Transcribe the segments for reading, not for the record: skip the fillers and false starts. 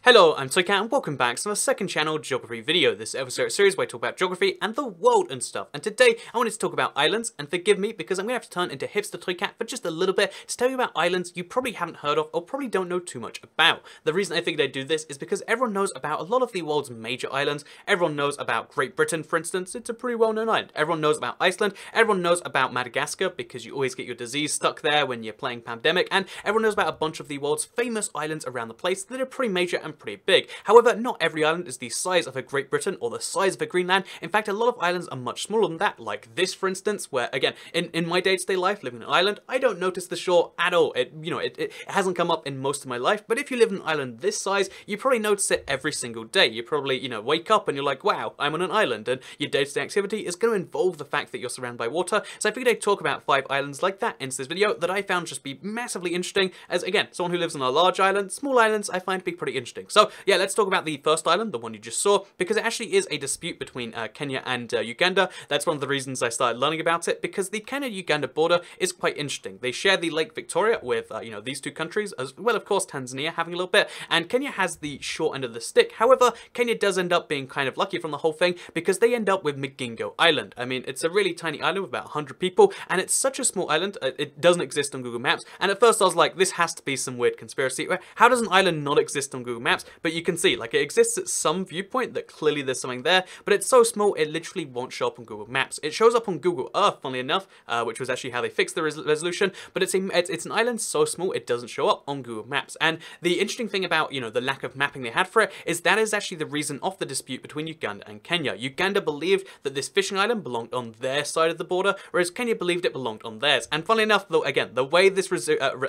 Hello, I'm Toycat and welcome back to my second channel geography video. This episode series where I talk about geography and the world and stuff. And today I wanted to talk about islands, and forgive me because I'm going to have to turn into hipster Toycat for just a little bit to tell you about islands you probably haven't heard of or probably don't know too much about. The reason I figured I'd do this is because everyone knows about a lot of the world's major islands. Everyone knows about Great Britain, for instance. It's a pretty well-known island. Everyone knows about Iceland. Everyone knows about Madagascar because you always get your disease stuck there when you're playing Pandemic. And everyone knows about a bunch of the world's famous islands around the place that are pretty major and pretty big. However, not every island is the size of a Great Britain or the size of a Greenland. In fact, a lot of islands are much smaller than that, like this, for instance, where, again, in my day-to-day life, living in an island, I don't notice the shore at all. It hasn't come up in most of my life, but if you live in an island this size, you probably notice it every single day. You probably, wake up and you're like, wow, I'm on an island, and your day-to-day activity is going to involve the fact that you're surrounded by water. So I figured I'd talk about 5 islands like that in this video that I found just be massively interesting, as, again, someone who lives on a large island, small islands I find to be pretty interesting. So, yeah, let's talk about the first island, the one you just saw, because it actually is a dispute between Kenya and Uganda. That's one of the reasons I started learning about it, because the Kenya-Uganda border is quite interesting. They share the Lake Victoria with, these two countries, as well, of course, Tanzania having a little bit, and Kenya has the short end of the stick. However, Kenya does end up being kind of lucky from the whole thing, because they end up with Migingo Island. I mean, it's a really tiny island with about 100 people, and it's such a small island, it doesn't exist on Google Maps, and at first I was like, this has to be some weird conspiracy. How does an island not exist on Google Maps? But you can see, like, it exists at some viewpoint that clearly there's something there, but it's so small it literally won't show up on Google Maps. It shows up on Google Earth, funnily enough, which was actually how they fixed the resolution, but it's an island so small it doesn't show up on Google Maps. And the interesting thing about, the lack of mapping they had for it is that is actually the reason of the dispute between Uganda and Kenya. Uganda believed that this fishing island belonged on their side of the border, whereas Kenya believed it belonged on theirs. And funnily enough, though, again, the way this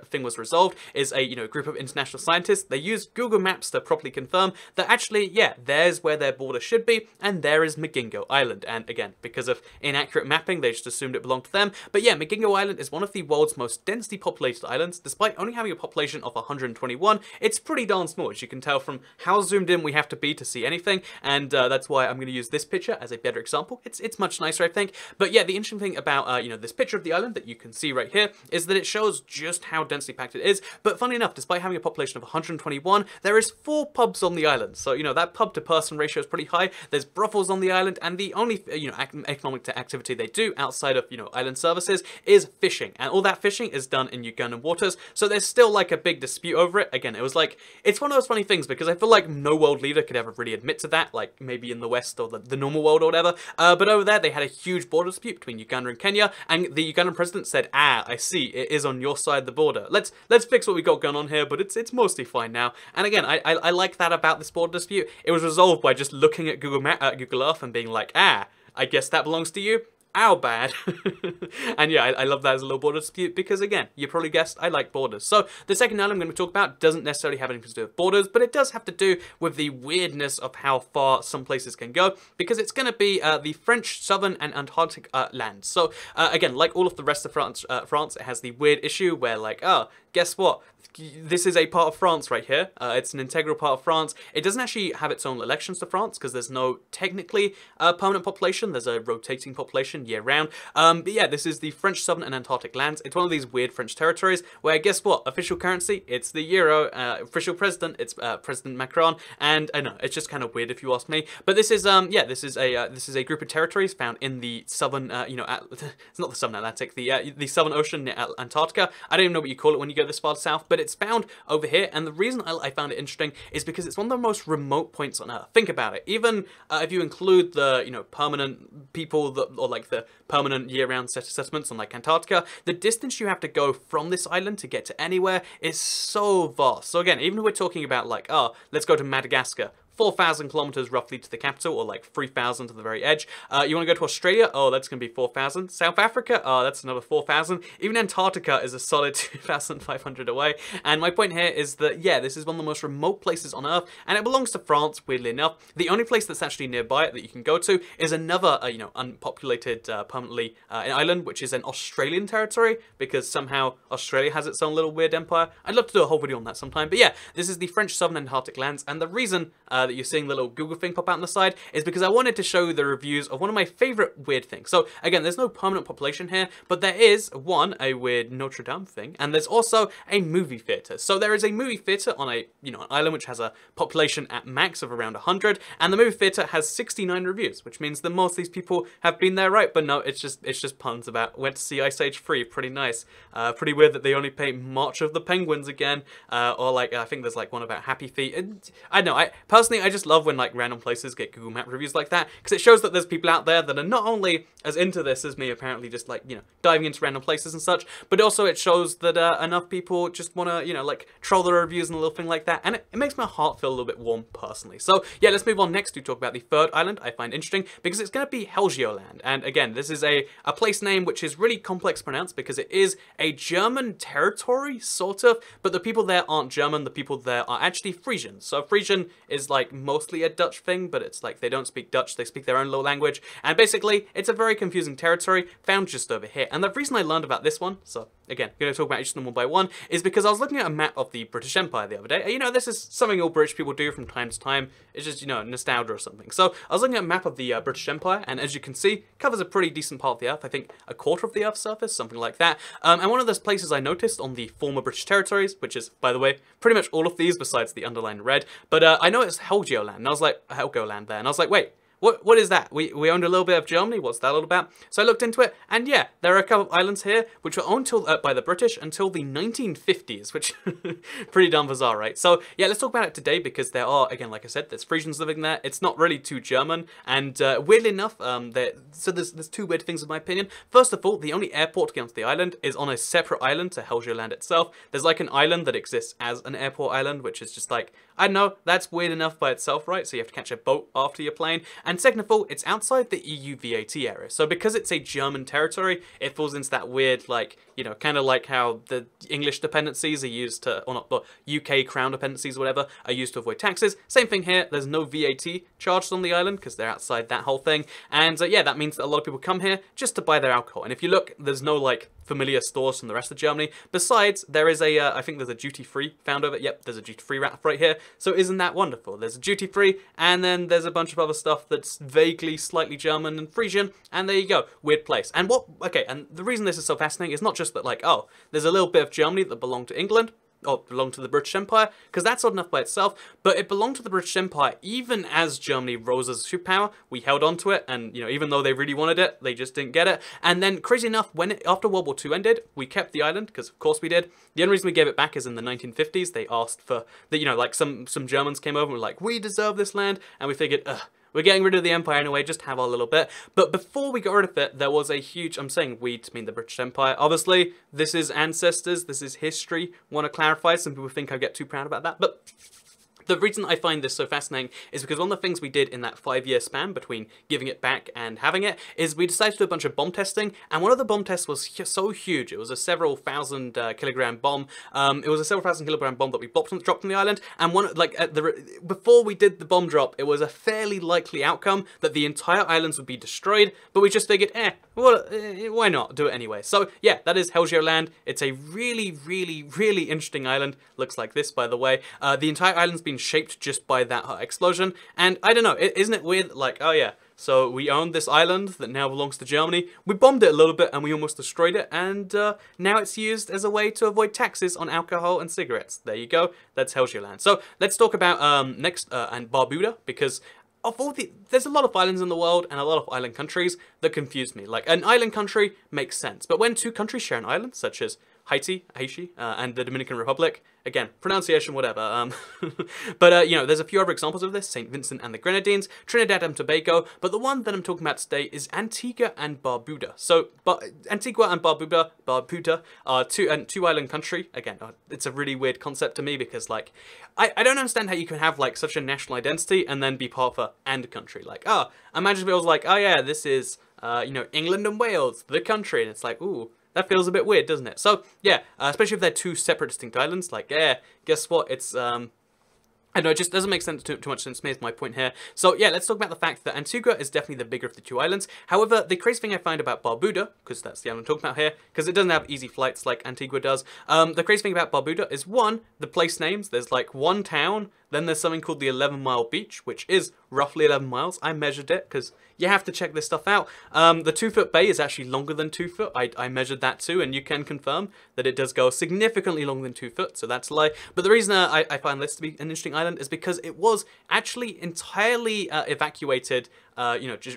thing was resolved is a group of international scientists. They used Google Maps to properly confirm that actually, yeah, there's where their border should be, and there is Migingo Island. And again, because of inaccurate mapping, they just assumed it belonged to them. But yeah, Migingo Island is one of the world's most densely populated islands. Despite only having a population of 121, it's pretty darn small, as you can tell from how zoomed in we have to be to see anything. And that's why I'm going to use this picture as a better example. It's much nicer, I think. But yeah, the interesting thing about this picture of the island that you can see right here is that it shows just how densely packed it is. But funny enough, despite having a population of 121, there is 4 pubs on the island. So that pub to person ratio is pretty high. There's brothels on the island, and the only economic activity they do outside of island services is fishing, and all that fishing is done in Ugandan waters. So there's still like a big dispute over it. Again, it was like, it's one of those funny things because I feel like no world leader could ever really admit to that, like maybe in the West or the normal world or whatever. But over there they had a huge border dispute between Uganda and Kenya, and the Ugandan president said, I see, it is on your side of the border. Let's fix what we got going on here, but it's mostly fine now. And again, I like that about this border dispute. It was resolved by just looking at Google Earth and being like, I guess that belongs to you. Ow, bad. And yeah, I love that as a little border dispute because, again, you probably guessed I like borders. So the second island I'm going to talk about doesn't necessarily have anything to do with borders, but it does have to do with the weirdness of how far some places can go, because it's going to be the French Southern and Antarctic lands. So again, like all of the rest of France, it has the weird issue where, like, guess what? This is a part of France right here. It's an integral part of France. It doesn't actually have its own elections to France because there's no technically permanent population. There's a rotating population year round. But yeah, this is the French Southern and Antarctic lands. It's one of these weird French territories where, guess what? Official currency, it's the euro. Official president, it's President Macron. And I know it's just kind of weird if you ask me. But this is this is a group of territories found in the southern it's not the Southern Atlantic, the Southern Ocean near Antarctica. I don't even know what you call it when you go this far south, but it's found over here. And the reason I found it interesting is because it's one of the most remote points on Earth. Think about it. Even if you include the permanent people or like the permanent year-round settlements on like Antarctica, the distance you have to go from this island to get to anywhere is so vast. So again, even if we're talking about like, let's go to Madagascar, 4,000 kilometers roughly to the capital, or like 3,000 to the very edge. You want to go to Australia? Oh, that's going to be 4,000. South Africa? Oh, that's another 4,000. Even Antarctica is a solid 2,500 away. And my point here is that, yeah, this is one of the most remote places on Earth, and it belongs to France, weirdly enough. The only place that's actually nearby it that you can go to is another, unpopulated, permanently an island, which is an Australian territory, because somehow Australia has its own little weird empire. I'd love to do a whole video on that sometime. But yeah, this is the French Southern Antarctic lands, and the reason that you're seeing the little Google thing pop out on the side is because I wanted to show you the reviews of one of my favorite weird things. So again, there's no permanent population here, but there is a weird Notre Dame thing, and there's also a movie theater. So there is a movie theater on an island which has a population at max of around 100, and the movie theater has 69 reviews, which means that most of these people have been there, right? But no, it's just puns about went to see Ice Age 3. Pretty nice. Pretty weird that they only paint March of the Penguins again, or like I think there's like one about Happy Feet. And I don't know. Personally, I just love when like random places get Google Map reviews like that, because it shows that there's people out there that are not only as into this as me, apparently just like diving into random places and such, but also it shows that enough people just want to like troll the reviews and a little thing like that, and it makes my heart feel a little bit warm personally. So yeah, let's move on next to talk about the third island I find interesting, because it's going to be Helgoland. And again, this is a place name which is really complex to pronounce because it is a German territory, sort of, but the people there aren't German, the people there are actually Frisians. So Frisian is like mostly a Dutch thing, but it's like they don't speak Dutch, they speak their own little language, and basically it's a very confusing territory found just over here. And the reason I learned about this one, so again, I'm going to talk about each of them one by one, is because I was looking at a map of the British Empire the other day. This is something all British people do from time to time. It's just, nostalgia or something. So I was looking at a map of the British Empire, and as you can see, covers a pretty decent part of the Earth. I think a quarter of the Earth's surface, something like that. And one of those places I noticed on the former British territories, which is, by the way, pretty much all of these besides the underlined red, but I know it's Helgoland, and I was like, Helgoland there, and I was like, wait, what is that? We owned a little bit of Germany? What's that all about? So I looked into it, and yeah, there are a couple of islands here which were owned by the British until the 1950s, which pretty damn bizarre, right? So yeah, let's talk about it today because there are, again, like I said, there's Frisians living there. It's not really too German, and weirdly enough, there's two weird things in my opinion. First of all, the only airport to get onto the island is on a separate island to Helgoland itself. There's like an island that exists as an airport island, which is just like, I don't know, that's weird enough by itself, right? So you have to catch a boat after your plane. And second of all, it's outside the EU VAT area. So because it's a German territory, it falls into that weird, like, kind of like how the English dependencies are used to, or not, the UK crown dependencies or whatever, are used to avoid taxes. Same thing here. There's no VAT charged on the island because they're outside that whole thing. And yeah, that means that a lot of people come here just to buy their alcohol. And if you look, there's no like familiar stores from the rest of Germany. Besides, there is I think there's a duty-free found over it. Yep, there's a duty-free right here. So isn't that wonderful? There's a duty-free, and then there's a bunch of other stuff that's vaguely slightly German and Frisian, and there you go. Weird place. And and the reason this is so fascinating is not just that, like, oh, there's a little bit of Germany that belonged to England, or belonged to the British Empire, because that's odd enough by itself, but it belonged to the British Empire even as Germany rose as a superpower. We held on to it, and even though they really wanted it, they just didn't get it. And then, crazy enough, after World War II ended, we kept the island, because of course we did. The only reason we gave it back is in the 1950s, they asked for, like some Germans came over and were like, we deserve this land, and we figured, we're getting rid of the Empire anyway, just have our little bit. But before we got rid of it, there was a huge, I'm saying we to mean the British Empire. Obviously, this is ancestors, this is history. Want to clarify, some people think I get too proud about that, but the reason I find this so fascinating is because one of the things we did in that 5-year span between giving it back and having it is we decided to do a bunch of bomb testing, and one of the bomb tests was so huge. It was a several thousand kilogram bomb. It was a several thousand kilogram bomb that we dropped on the island, and before we did the bomb drop, it was a fairly likely outcome that the entire islands would be destroyed, but we just figured, why not do it anyway? So yeah, that is Helgoland. It's a really, really, really interesting island. Looks like this, by the way. The entire island's been shaped just by that explosion, and I don't know, isn't it weird? Like, oh yeah, so we owned this island that now belongs to Germany, we bombed it a little bit and we almost destroyed it, and now it's used as a way to avoid taxes on alcohol and cigarettes. There you go, that's Helgoland. So let's talk about next and Barbuda, because there's a lot of islands in the world and a lot of island countries that confuse me. Like, an island country makes sense, but when two countries share an island, such as Haiti, and the Dominican Republic, again, pronunciation, whatever. But, there's a few other examples of this, St. Vincent and the Grenadines, Trinidad and Tobago, but the one that I'm talking about today is Antigua and Barbuda. So, Antigua and Barbuda are two island country. Again, it's a really weird concept to me because, like, I don't understand how you can have, like, such a national identity and then be part of a country. Like, imagine if it was like, oh yeah, this is, England and Wales, the country, and it's like, ooh, that feels a bit weird, doesn't it? So, yeah, especially if they're two separate distinct islands, like, yeah, guess what, it's I know, it just doesn't make too much sense to me, is my point here. So yeah, let's talk about the fact that Antigua is definitely the bigger of the two islands. However, the crazy thing I find about Barbuda, because that's the island I'm talking about here, because it doesn't have easy flights like Antigua does, the crazy thing about Barbuda is, one, the place names. There's like one town, then there's something called the 11-mile beach, which is roughly 11 miles. I measured it, because you have to check this stuff out. The 2-foot bay is actually longer than 2 foot. I measured that too, and you can confirm that it does go significantly longer than 2 foot, so that's a lie. But the reason I find this to be an interesting island is because it was actually entirely evacuated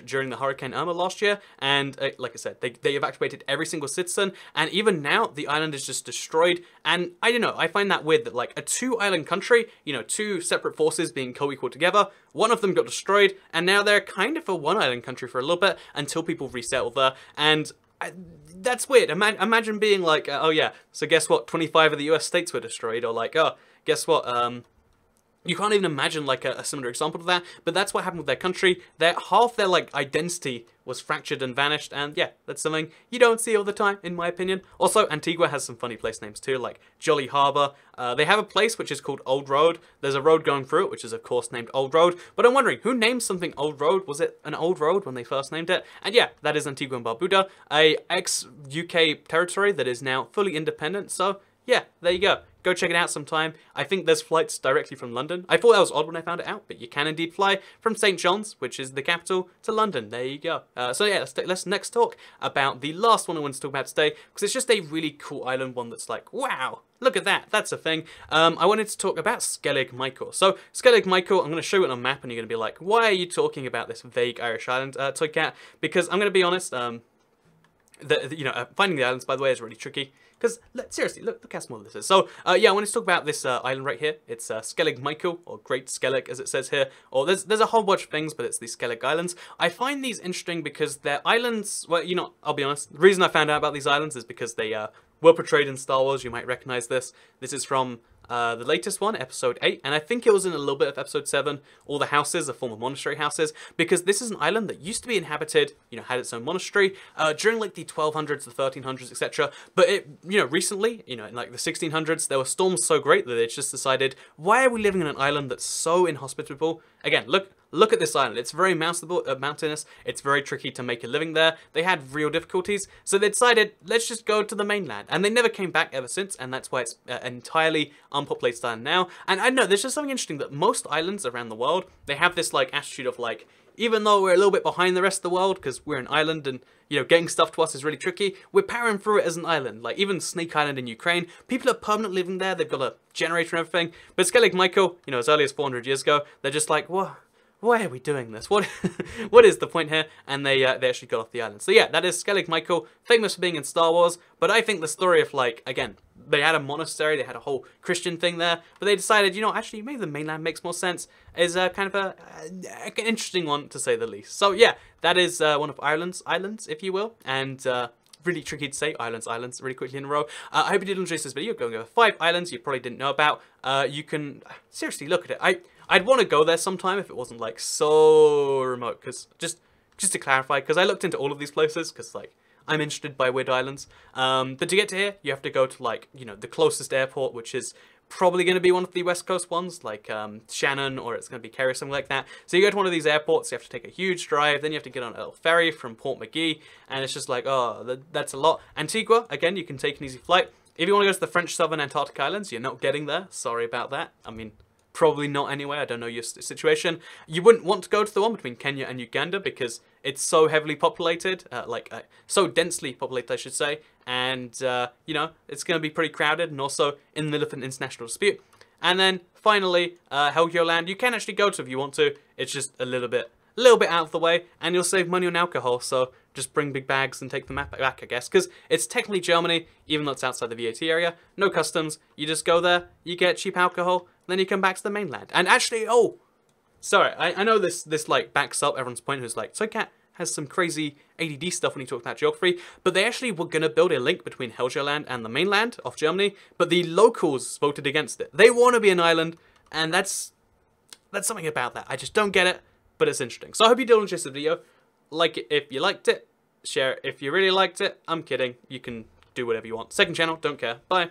during the Hurricane Irma last year, and like I said, they evacuated every single citizen, and even now the island is just destroyed. And I don't know, I find that weird that like a 2-island country, two separate forces being co-equal together, one of them got destroyed, and now they're kind of a 1-island country for a little bit until people resettle there. And that's weird. Imagine being like, oh yeah, so guess what, 25 of the US states were destroyed, or like, oh, guess what, you can't even imagine like a similar example to that, but that's what happened with their country. Half their like identity was fractured and vanished, and yeah, that's something you don't see all the time, in my opinion. Also, Antigua has some funny place names too, like Jolly Harbor. They have a place which is called Old Road. There's a road going through it, which is of course named Old Road, but I'm wondering, who named something Old Road? Was it an old road when they first named it? And yeah, that is Antigua and Barbuda, a ex-UK territory that is now fully independent, so yeah, there you go. Go check it out sometime. I think there's flights directly from London. I thought that was odd when I found it out, but you can indeed fly from St. John's, which is the capital, to London. There you go. So yeah, let's next talk about the last one I want to talk about today, because it's just a really cool island, one that's like, wow, look at that, that's a thing. I wanted to talk about Skellig Michael. So Skellig Michael, I'm going to show it on a map, and you're going to be like, why are you talking about this vague Irish island, Toy Cat? Because I'm going to be honest, finding the islands, by the way, is really tricky. Because, seriously, look how small this is. So, yeah, I wanted to talk about this island right here. It's Skellig Michael, or Great Skellig, as it says here. Or there's a whole bunch of things, but it's the Skellig Islands. I find these interesting because they're islands, well, I'll be honest. The reason I found out about these islands is because they were portrayed in Star Wars. You might recognize this. This is from the latest one, episode 8, and I think it was in a little bit of episode 7, all the houses are former monastery houses, because this is an island that used to be inhabited, had its own monastery, during like the 1200s, the 1300s, etc. But it, recently, in like the 1600s, there were storms so great that they just decided, why are we living on an island that's so inhospitable? Again, look at this island. It's very mountainous. It's very tricky to make a living there. They had real difficulties, so they decided, let's just go to the mainland. And they never came back ever since, and that's why it's entirely unpopulated island now. And I know, there's just something interesting that most islands around the world, they have this like attitude of like, even though we're a little bit behind the rest of the world, because we're an island and, getting stuff to us is really tricky, we're powering through it as an island. Like, even Snake Island in Ukraine, people are permanently living there, they've got a generator and everything. But Skellig Michael, as early as 400 years ago, they're just like, what? Why are we doing this? What is the point here? And they actually got off the island. So yeah, that is Skellig Michael, famous for being in Star Wars, but I think the story of like, again, they had a monastery, they had a whole Christian thing there, but they decided, actually maybe the mainland makes more sense, is kind of an interesting one to say the least. So yeah, that is one of Ireland's islands, if you will, and really tricky to say, islands, really quickly in a row. I hope you did enjoy this video, going over 5 islands you probably didn't know about. You can seriously look at it. I'd want to go there sometime if it wasn't like so remote, because just to clarify, because I looked into all of these places, because like I'm interested by weird islands. But to get to here, you have to go to like, the closest airport, which is probably going to be one of the West Coast ones, like Shannon, or it's going to be Kerry, something like that. So you go to one of these airports, you have to take a huge drive, then you have to get on a little ferry from Port McGee, and it's just like, oh, that's a lot. Antigua, again, you can take an easy flight. If you want to go to the French Southern Antarctic Islands, you're not getting there. Sorry about that. I mean, probably not anyway. I don't know your situation. You wouldn't want to go to the one between Kenya and Uganda because it's so heavily populated, so densely populated, I should say. And, it's going to be pretty crowded and also in the middle of an international dispute. And then finally, Helgoland, you can actually go to if you want to. It's just a little bit out of the way, and you'll save money on alcohol, so just bring big bags and take the map back, I guess, because it's technically Germany, even though it's outside the VAT area. No customs, you just go there, you get cheap alcohol, then you come back to the mainland. And actually, oh, sorry, I know this like backs up everyone's point who's like, so Cat has some crazy ADD stuff when he talks about geography, but they actually were going to build a link between Helgoland and the mainland of Germany, but the locals voted against it. They want to be an island, and that's something about that. I just don't get it. But it's interesting. So I hope you did enjoy this video. Like it if you liked it. Share it if you really liked it. I'm kidding. You can do whatever you want. Second channel, don't care. Bye.